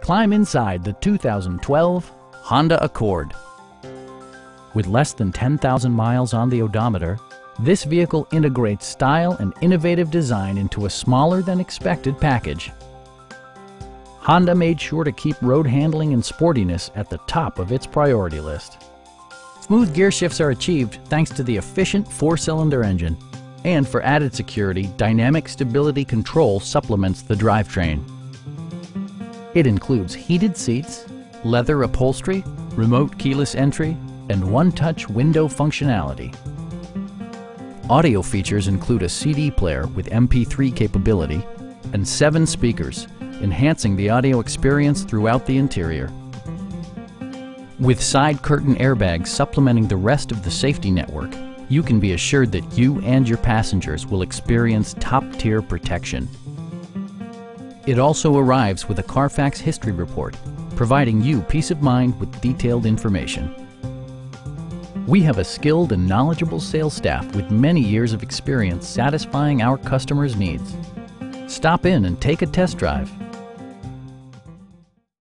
Climb inside the 2012 Honda Accord. With less than 10,000 miles on the odometer, this vehicle integrates style and innovative design into a smaller than expected package. Honda made sure to keep road handling and sportiness at the top of its priority list. Smooth gear shifts are achieved thanks to the efficient 4-cylinder engine. And for added security, dynamic stability control supplements the drivetrain. It includes heated seats, leather upholstery, remote keyless entry, and one-touch window functionality. Audio features include a CD player with MP3 capability and 7 speakers, enhancing the audio experience throughout the interior. With side curtain airbags supplementing the rest of the safety network, you can be assured that you and your passengers will experience top-tier protection. It also arrives with a Carfax history report, providing you peace of mind with detailed information. We have a skilled and knowledgeable sales staff with many years of experience satisfying our customers' needs. Stop in and take a test drive.